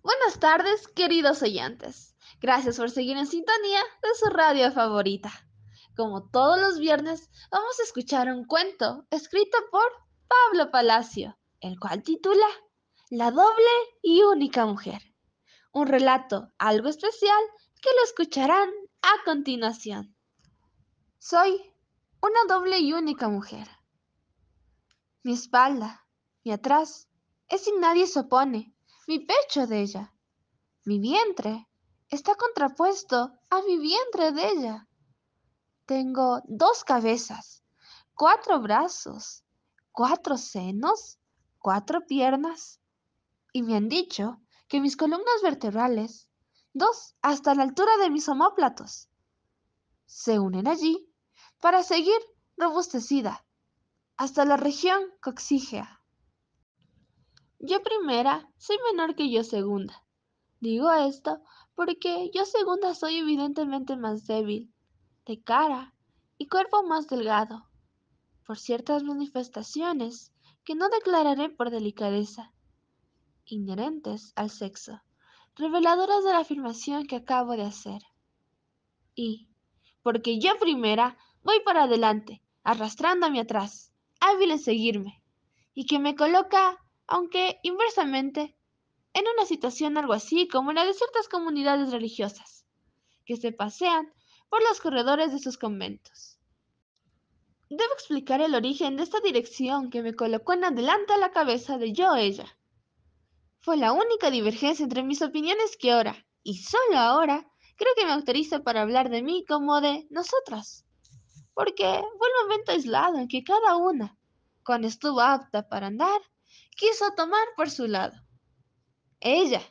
Buenas tardes, queridos oyentes. Gracias por seguir en sintonía de su radio favorita. Como todos los viernes, vamos a escuchar un cuento escrito por Pablo Palacio, el cual titula La doble y única mujer. Un relato algo especial que lo escucharán a continuación. Soy una doble y única mujer. Mi espalda, mi atrás, es sin nadie se opone, mi pecho de ella. Mi vientre está contrapuesto a mi vientre de ella. Tengo 2 cabezas, 4 brazos, 4 senos, 4 piernas. Y me han dicho que mis columnas vertebrales, 2 hasta la altura de mis omóplatos, se unen allí para seguir robustecida hasta la región coxígea. Yo primera soy menor que yo segunda. Digo esto porque yo segunda soy evidentemente más débil, de cara y cuerpo más delgado, por ciertas manifestaciones que no declararé por delicadeza, inherentes al sexo, reveladoras de la afirmación que acabo de hacer. Y, porque yo primera voy para adelante, arrastrándome atrás, hábil en seguirme, y que me coloca, aunque inversamente, en una situación algo así como la de ciertas comunidades religiosas, que se pasean por los corredores de sus conventos. Debo explicar el origen de esta dirección que me colocó en adelante a la cabeza de yo-ella. Fue la única divergencia entre mis opiniones que ahora, y solo ahora, creo que me autoriza para hablar de mí como de nosotras, porque fue el momento aislado en que cada una, cuando estuvo apta para andar, quiso tomar por su lado. Ella,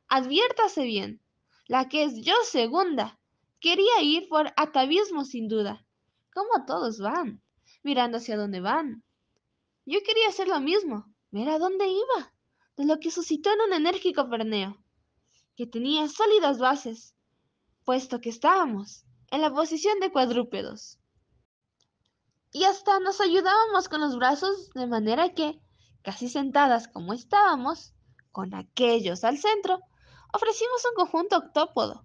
adviértase bien, la que es yo segunda, quería ir por atavismo sin duda, como todos van, mirando hacia dónde van. Yo quería hacer lo mismo, ver a dónde iba, de lo que suscitó en un enérgico perneo, que tenía sólidas bases, puesto que estábamos en la posición de cuadrúpedos. Y hasta nos ayudábamos con los brazos de manera que, casi sentadas como estábamos, con aquellos al centro, ofrecimos un conjunto octópodo,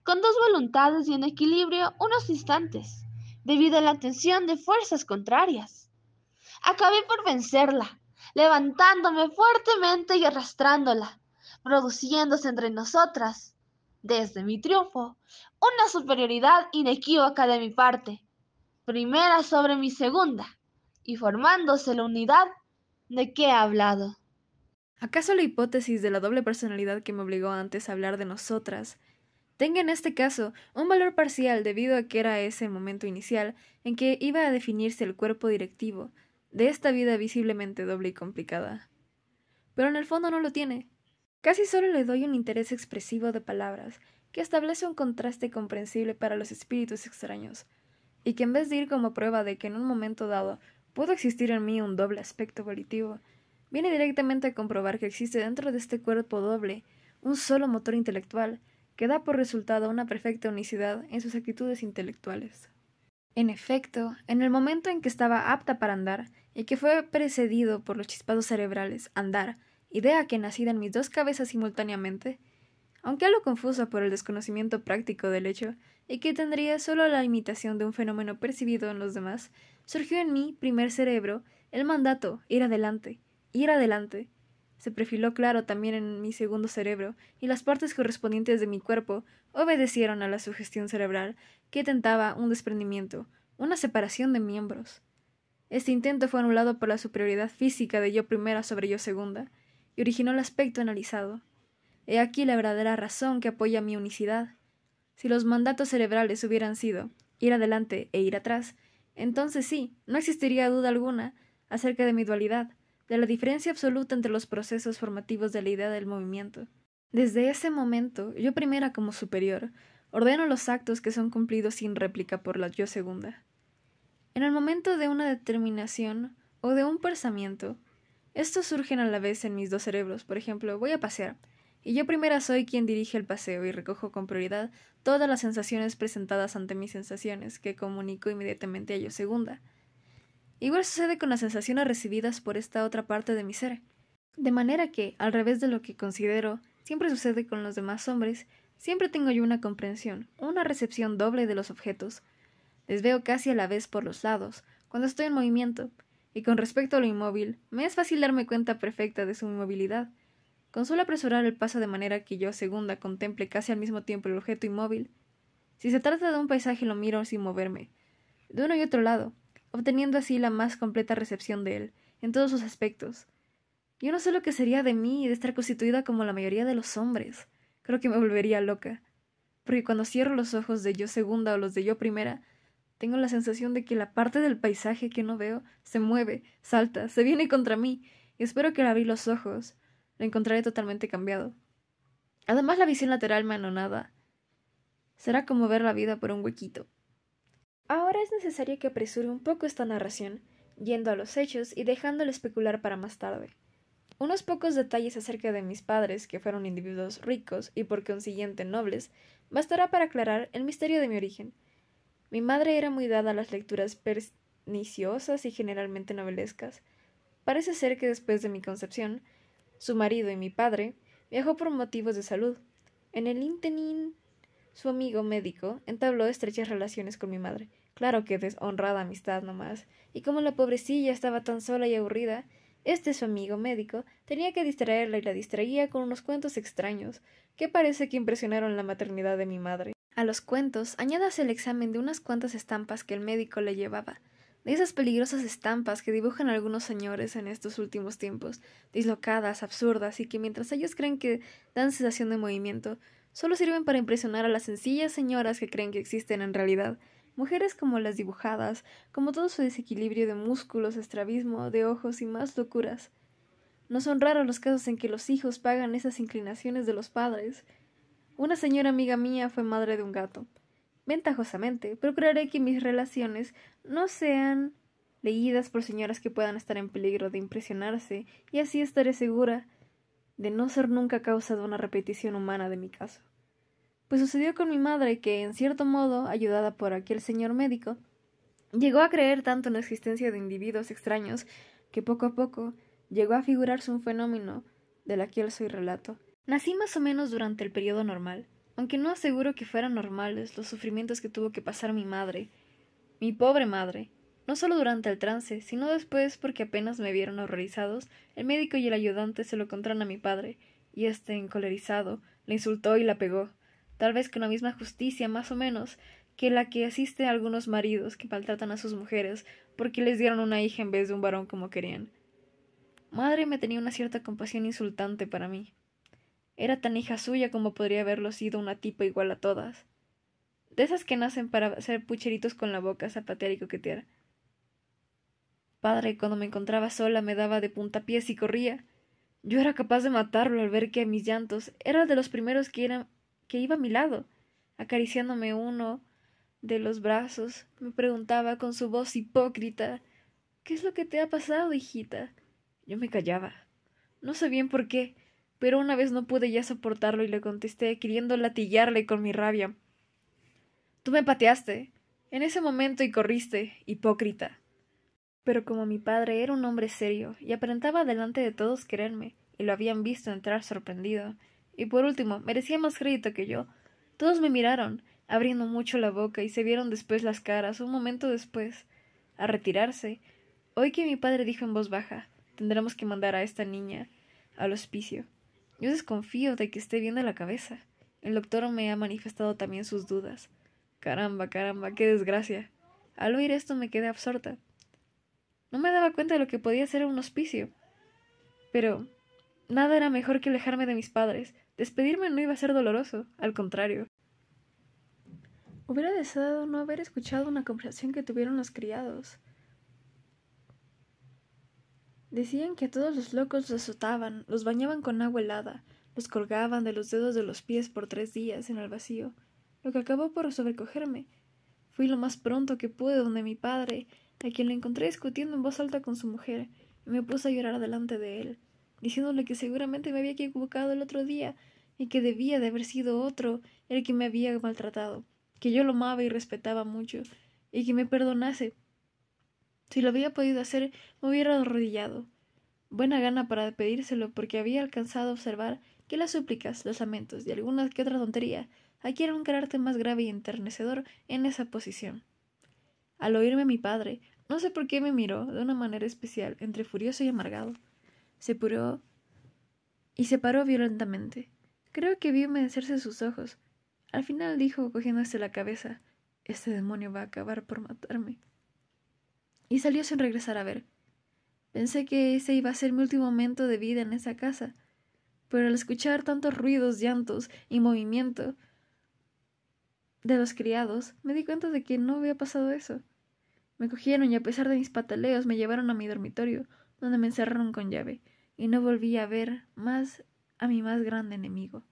con 2 voluntades y un equilibrio unos instantes, debido a la tensión de fuerzas contrarias. Acabé por vencerla, levantándome fuertemente y arrastrándola, produciéndose entre nosotras, desde mi triunfo, una superioridad inequívoca de mi parte, primera sobre mi segunda, y formándose la unidad de que he hablado. ¿Acaso la hipótesis de la doble personalidad que me obligó antes a hablar de nosotras tenga en este caso un valor parcial debido a que era ese el momento inicial en que iba a definirse el cuerpo directivo de esta vida visiblemente doble y complicada? Pero en el fondo no lo tiene. Casi solo le doy un interés expresivo de palabras que establece un contraste comprensible para los espíritus extraños, y que en vez de ir como prueba de que en un momento dado pudo existir en mí un doble aspecto volitivo, viene directamente a comprobar que existe dentro de este cuerpo doble un solo motor intelectual que da por resultado una perfecta unicidad en sus actitudes intelectuales. En efecto, en el momento en que estaba apta para andar, y que fue precedido por los chispados cerebrales andar, idea que nacida en mis 2 cabezas simultáneamente, aunque algo confusa por el desconocimiento práctico del hecho, y que tendría solo la imitación de un fenómeno percibido en los demás, surgió en mi primer cerebro el mandato ir adelante, ir adelante. Se perfiló claro también en mi segundo cerebro, y las partes correspondientes de mi cuerpo obedecieron a la sugestión cerebral que tentaba un desprendimiento, una separación de miembros. Este intento fue anulado por la superioridad física de yo primera sobre yo segunda, y originó el aspecto analizado. He aquí la verdadera razón que apoya mi unicidad. Si los mandatos cerebrales hubieran sido ir adelante e ir atrás, entonces sí, no existiría duda alguna acerca de mi dualidad, de la diferencia absoluta entre los procesos formativos de la idea del movimiento. Desde ese momento, yo primera como superior, ordeno los actos que son cumplidos sin réplica por la yo segunda. En el momento de una determinación o de un pensamiento, estos surgen a la vez en mis 2 cerebros. Por ejemplo, voy a pasear, y yo primera soy quien dirige el paseo y recojo con prioridad todas las sensaciones presentadas ante mis sensaciones, que comunico inmediatamente a yo segunda. Igual sucede con las sensaciones recibidas por esta otra parte de mi ser. De manera que, al revés de lo que considero, siempre sucede con los demás hombres, siempre tengo yo una comprensión, una recepción doble de los objetos. Les veo casi a la vez por los lados, cuando estoy en movimiento, y con respecto a lo inmóvil, me es fácil darme cuenta perfecta de su inmovilidad. Con solo apresurar el paso de manera que yo, segunda, contemple casi al mismo tiempo el objeto inmóvil. Si se trata de un paisaje, lo miro sin moverme, de uno y otro lado, obteniendo así la más completa recepción de él, en todos sus aspectos. Yo no sé lo que sería de mí de estar constituida como la mayoría de los hombres. Creo que me volvería loca, porque cuando cierro los ojos de yo segunda o los de yo primera, tengo la sensación de que la parte del paisaje que no veo se mueve, salta, se viene contra mí, y espero que al abrir los ojos lo encontraré totalmente cambiado. Además, la visión lateral me anonada. Será como ver la vida por un huequito. Ahora es necesario que apresure un poco esta narración, yendo a los hechos y dejándolo especular para más tarde. Unos pocos detalles acerca de mis padres, que fueron individuos ricos y por consiguiente nobles, bastará para aclarar el misterio de mi origen. Mi madre era muy dada a las lecturas perniciosas y generalmente novelescas. Parece ser que después de mi concepción, su marido y mi padre viajó por motivos de salud. En el interín, su amigo médico entabló estrechas relaciones con mi madre. Claro que deshonrada amistad nomás, y como la pobrecilla estaba tan sola y aburrida, su amigo médico tenía que distraerla y la distraía con unos cuentos extraños, que parece que impresionaron la maternidad de mi madre. A los cuentos añádase el examen de unas cuantas estampas que el médico le llevaba, de esas peligrosas estampas que dibujan algunos señores en estos últimos tiempos, dislocadas, absurdas, y que mientras ellos creen que dan sensación de movimiento, solo sirven para impresionar a las sencillas señoras que creen que existen en realidad, mujeres como las dibujadas, como todo su desequilibrio de músculos, estrabismo, de ojos y más locuras. No son raros los casos en que los hijos pagan esas inclinaciones de los padres. Una señora amiga mía fue madre de un gato. Ventajosamente, procuraré que mis relaciones no sean leídas por señoras que puedan estar en peligro de impresionarse, y así estaré segura de no ser nunca causa de una repetición humana de mi caso. Pues sucedió con mi madre que, en cierto modo, ayudada por aquel señor médico, llegó a creer tanto en la existencia de individuos extraños que poco a poco llegó a figurarse un fenómeno del aquel soy relato. Nací más o menos durante el periodo normal, aunque no aseguro que fueran normales los sufrimientos que tuvo que pasar mi madre, mi pobre madre, no solo durante el trance, sino después porque apenas me vieron horrorizados, el médico y el ayudante se lo contaron a mi padre, y encolerizado, le insultó y la pegó, tal vez con la misma justicia, más o menos, que la que asiste a algunos maridos que maltratan a sus mujeres porque les dieron una hija en vez de un varón como querían. Madre me tenía una cierta compasión insultante para mí. Era tan hija suya como podría haberlo sido una tipa igual a todas. De esas que nacen para hacer pucheritos con la boca, zapatear y coquetear. Padre, cuando me encontraba sola, me daba de puntapiés y corría. Yo era capaz de matarlo al ver que mis llantos era de los primeros que iba a mi lado, acariciándome uno de los brazos. Me preguntaba con su voz hipócrita: ¿qué es lo que te ha pasado, hijita? Yo me callaba. No sé bien por qué, pero una vez no pude ya soportarlo y le contesté, queriendo latillarle con mi rabia: tú me pateaste en ese momento y corriste, hipócrita. Pero como mi padre era un hombre serio y aparentaba delante de todos quererme, y lo habían visto entrar sorprendido, y por último merecía más crédito que yo, todos me miraron, abriendo mucho la boca, y se vieron después las caras. Un momento después, a retirarse, oí que mi padre dijo en voz baja: tendremos que mandar a esta niña al hospicio. Yo desconfío de que esté bien de la cabeza. El doctor me ha manifestado también sus dudas. Caramba, qué desgracia. Al oír esto me quedé absorta. No me daba cuenta de lo que podía ser un hospicio. Pero nada era mejor que alejarme de mis padres. Despedirme no iba a ser doloroso, al contrario. Hubiera deseado no haber escuchado una conversación que tuvieron los criados. Decían que a todos los locos los azotaban, los bañaban con agua helada, los colgaban de los dedos de los pies por 3 días en el vacío, lo que acabó por sobrecogerme. Fui lo más pronto que pude donde mi padre, a quien le encontré discutiendo en voz alta con su mujer, y me puse a llorar delante de él, diciéndole que seguramente me había equivocado el otro día, y que debía de haber sido otro el que me había maltratado, que yo lo amaba y respetaba mucho, y que me perdonase. Si lo había podido hacer, me hubiera arrodillado. Buena gana para pedírselo, porque había alcanzado a observar que las súplicas, los lamentos y alguna que otra tontería adquieren un carácter más grave y enternecedor en esa posición. Al oírme mi padre, no sé por qué me miró de una manera especial, entre furioso y amargado. Se apuró y se paró violentamente. Creo que vi humedecerse sus ojos. Al final dijo, cogiéndose la cabeza, «Este demonio va a acabar por matarme». Y salió sin regresar a ver. Pensé que ese iba a ser mi último momento de vida en esa casa, pero al escuchar tantos ruidos, llantos y movimiento de los criados, me di cuenta de que no había pasado eso. Me cogieron y a pesar de mis pataleos me llevaron a mi dormitorio, donde me encerraron con llave, y no volví a ver más a mi más grande enemigo.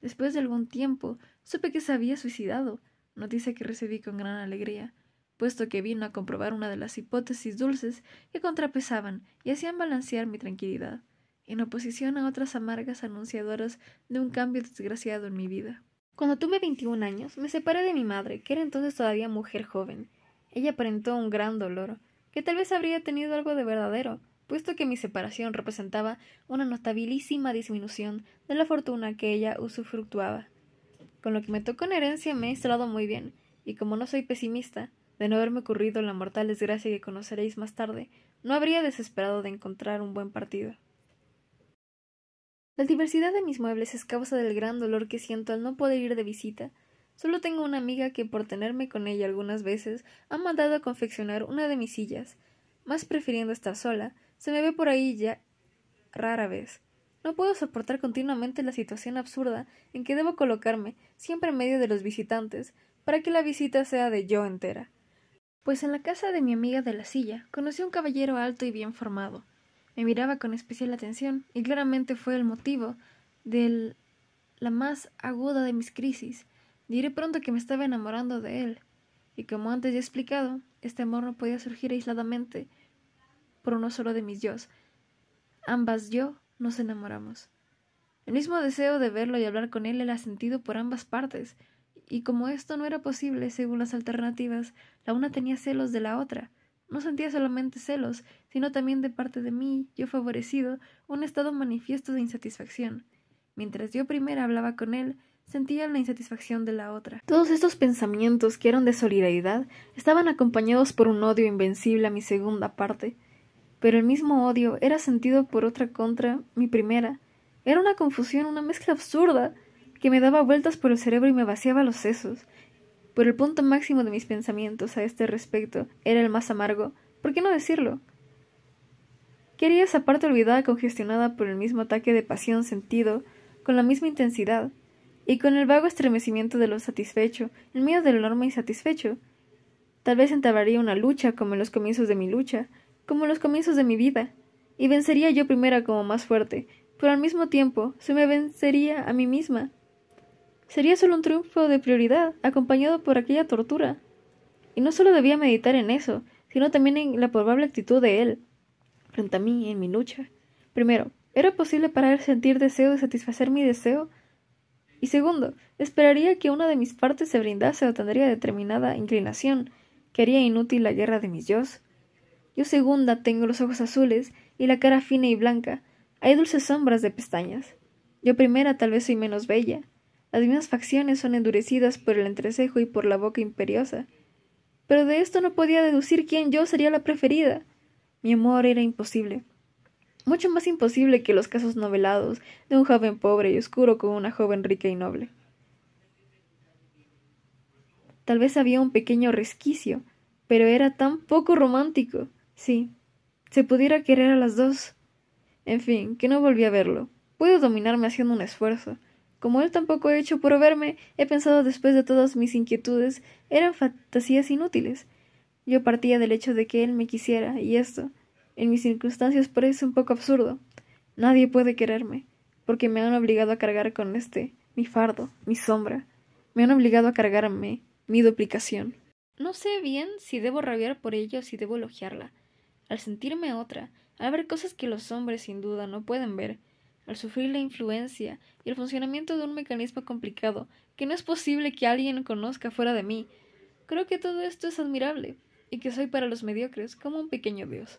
Después de algún tiempo, supe que se había suicidado, noticia que recibí con gran alegría, puesto que vino a comprobar una de las hipótesis dulces que contrapesaban y hacían balancear mi tranquilidad, en oposición a otras amargas anunciadoras de un cambio desgraciado en mi vida. Cuando tuve 21 años, me separé de mi madre, que era entonces todavía mujer joven. Ella aparentó un gran dolor, que tal vez habría tenido algo de verdadero, puesto que mi separación representaba una notabilísima disminución de la fortuna que ella usufructuaba. Con lo que me tocó en herencia me he instalado muy bien, y como no soy pesimista, de no haberme ocurrido la mortal desgracia que conoceréis más tarde, no habría desesperado de encontrar un buen partido. La diversidad de mis muebles es causa del gran dolor que siento al no poder ir de visita. Solo tengo una amiga que, por tenerme con ella algunas veces, ha mandado a confeccionar una de mis sillas. Más prefiriendo estar sola, se me ve por ahí ya rara vez. No puedo soportar continuamente la situación absurda en que debo colocarme, siempre en medio de los visitantes, para que la visita sea de yo entera. Pues en la casa de mi amiga de la silla conocí a un caballero alto y bien formado. Me miraba con especial atención, y claramente fue el motivo de la más aguda de mis crisis. Diré pronto que me estaba enamorando de él, y como antes ya he explicado, este amor no podía surgir aisladamente por uno solo de mis yos. Ambas yo nos enamoramos. El mismo deseo de verlo y hablar con él era sentido por ambas partes, y como esto no era posible según las alternativas, la una tenía celos de la otra. No sentía solamente celos, sino también de parte de mí, yo favorecido, un estado manifiesto de insatisfacción. Mientras yo primera hablaba con él, sentía la insatisfacción de la otra. Todos estos pensamientos, que eran de solidaridad, estaban acompañados por un odio invencible a mi segunda parte. Pero el mismo odio era sentido por otra contra mi primera. Era una confusión, una mezcla absurda, que me daba vueltas por el cerebro y me vaciaba los sesos. Pero el punto máximo de mis pensamientos a este respecto era el más amargo. ¿Por qué no decirlo? Quería esa parte olvidada, congestionada por el mismo ataque de pasión sentido, con la misma intensidad, y con el vago estremecimiento de lo satisfecho, en medio del enorme insatisfecho. Tal vez entablaría una lucha, como en los comienzos de mi lucha, como en los comienzos de mi vida, y vencería yo primera como más fuerte, pero al mismo tiempo se me vencería a mí misma. Sería solo un triunfo de prioridad, acompañado por aquella tortura. Y no solo debía meditar en eso, sino también en la probable actitud de él, frente a mí, en mi lucha. Primero, ¿era posible para él sentir deseo de satisfacer mi deseo? Y segundo, esperaría que una de mis partes se brindase o tendría determinada inclinación, que haría inútil la guerra de mis yos. Yo segunda tengo los ojos azules y la cara fina y blanca. Hay dulces sombras de pestañas. Yo primera tal vez soy menos bella. Las mismas facciones son endurecidas por el entrecejo y por la boca imperiosa. Pero de esto no podía deducir quién yo sería la preferida. Mi amor era imposible. Mucho más imposible que los casos novelados de un joven pobre y oscuro con una joven rica y noble. Tal vez había un pequeño resquicio, pero era tan poco romántico. Sí, se pudiera querer a las dos. En fin, que no volví a verlo. Puedo dominarme haciendo un esfuerzo. Como él tampoco ha hecho por verme, he pensado después de todas mis inquietudes, eran fantasías inútiles. Yo partía del hecho de que él me quisiera, y esto, en mis circunstancias, parece un poco absurdo. Nadie puede quererme, porque me han obligado a cargar con mi fardo, mi sombra. Me han obligado a cargarme mi duplicación. No sé bien si debo rabiar por ello o si debo elogiarla. Al sentirme otra, al ver cosas que los hombres sin duda no pueden ver, al sufrir la influencia y el funcionamiento de un mecanismo complicado que no es posible que alguien conozca fuera de mí, creo que todo esto es admirable y que soy para los mediocres como un pequeño dios.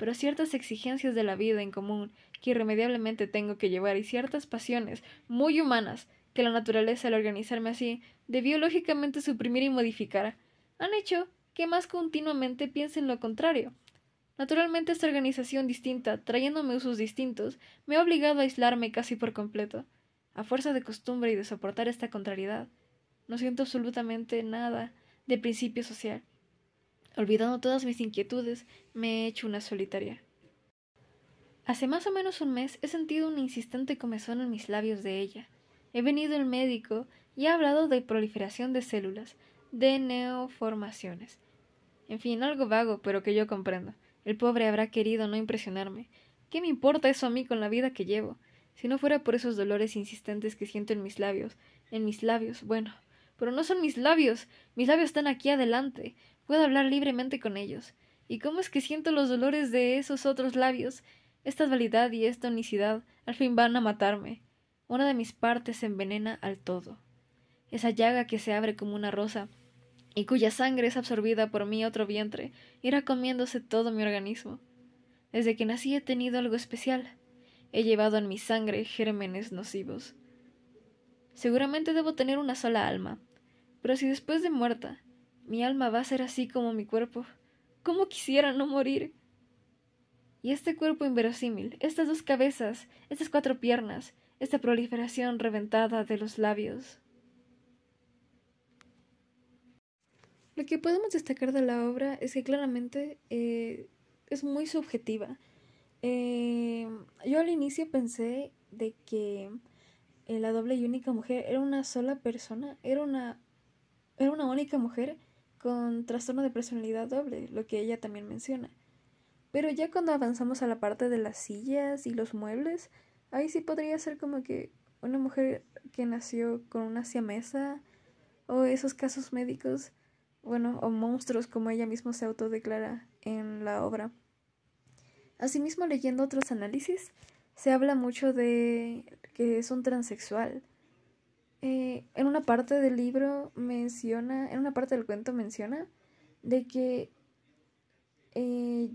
pero ciertas exigencias de la vida en común que irremediablemente tengo que llevar y ciertas pasiones muy humanas que la naturaleza al organizarme así debió lógicamente suprimir y modificar, han hecho que más continuamente piense en lo contrario. Naturalmente esta organización distinta, trayéndome usos distintos, me ha obligado a aislarme casi por completo. A fuerza de costumbre y de soportar esta contrariedad, no siento absolutamente nada de principio social. Olvidando todas mis inquietudes, me he hecho una solitaria. Hace más o menos un mes he sentido un insistente comezón en mis labios de ella. He venido el médico y ha hablado de proliferación de células, de neoformaciones. En fin, algo vago, pero que yo comprendo. El pobre habrá querido no impresionarme. ¿Qué me importa eso a mí con la vida que llevo? Si no fuera por esos dolores insistentes que siento en mis labios, bueno, pero no son mis labios están aquí adelante, puedo hablar libremente con ellos. ¿Y cómo es que siento los dolores de esos otros labios? Esta dualidad y esta unicidad al fin van a matarme. Una de mis partes se envenena al todo. Esa llaga que se abre como una rosa, y cuya sangre es absorbida por mi otro vientre, irá comiéndose todo mi organismo. Desde que nací he tenido algo especial. He llevado en mi sangre gérmenes nocivos. Seguramente debo tener una sola alma, pero si después de muerta, mi alma va a ser así como mi cuerpo, ¿cómo quisiera no morir? Y este cuerpo inverosímil, estas 2 cabezas, estas 4 piernas, esta proliferación reventada de los labios. Lo que podemos destacar de la obra es que claramente es muy subjetiva. Yo al inicio pensé de que la doble y única mujer era una sola persona, era una única mujer con trastorno de personalidad doble, lo que ella también menciona. Pero ya cuando avanzamos a la parte de las sillas y los muebles, ahí sí podría ser como que una mujer que nació con una siamesa, o esos casos médicos, bueno, o monstruos como ella misma se autodeclara en la obra. Asimismo, leyendo otros análisis, se habla mucho de que es un transexual. En una parte del libro en una parte del cuento menciona de que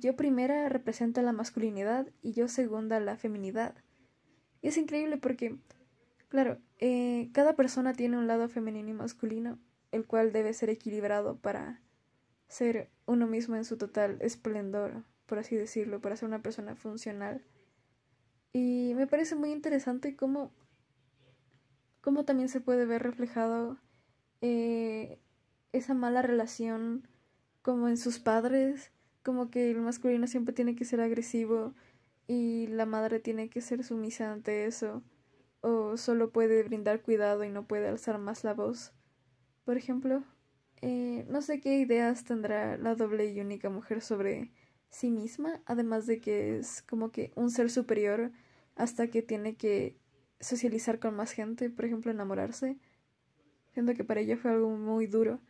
yo primera representa la masculinidad y yo segunda la feminidad. Y es increíble porque, claro, cada persona tiene un lado femenino y masculino, el cual debe ser equilibrado para ser uno mismo en su total esplendor, por así decirlo, para ser una persona funcional. Y me parece muy interesante cómo también se puede ver reflejado esa mala relación como en sus padres, como que el masculino siempre tiene que ser agresivo y la madre tiene que ser sumisa ante eso, o solo puede brindar cuidado y no puede alzar más la voz. Por ejemplo, no sé qué ideas tendrá la doble y única mujer sobre sí misma, además de que es como que un ser superior hasta que tiene que socializar con más gente, por ejemplo, enamorarse. Siento que para ella fue algo muy duro.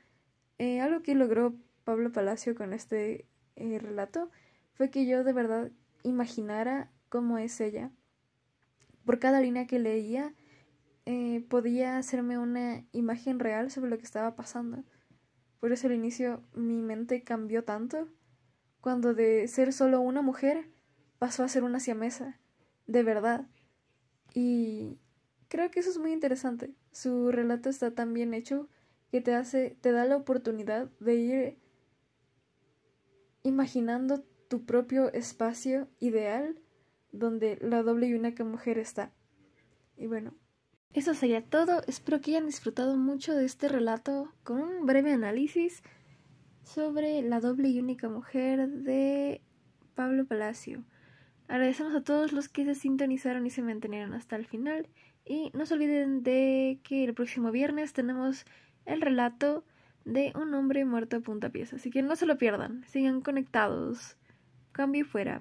Algo que logró Pablo Palacio con este relato fue que yo de verdad imaginara cómo es ella. Por cada línea que leía, podía hacerme una imagen real sobre lo que estaba pasando. Por eso al inicio mi mente cambió tanto, cuando de ser solo una mujer pasó a ser una siamesa, de verdad. Y creo que eso es muy interesante. Su relato está tan bien hecho que te da la oportunidad de ir imaginando tu propio espacio ideal donde la doble y única mujer está. Y bueno, eso sería todo. Espero que hayan disfrutado mucho de este relato con un breve análisis sobre la doble y única mujer de Pablo Palacio. Agradecemos a todos los que se sintonizaron y se mantuvieron hasta el final. Y no se olviden de que el próximo viernes tenemos el relato de un hombre muerto a puntapiés. Así que no se lo pierdan. Sigan conectados. Cambio y fuera.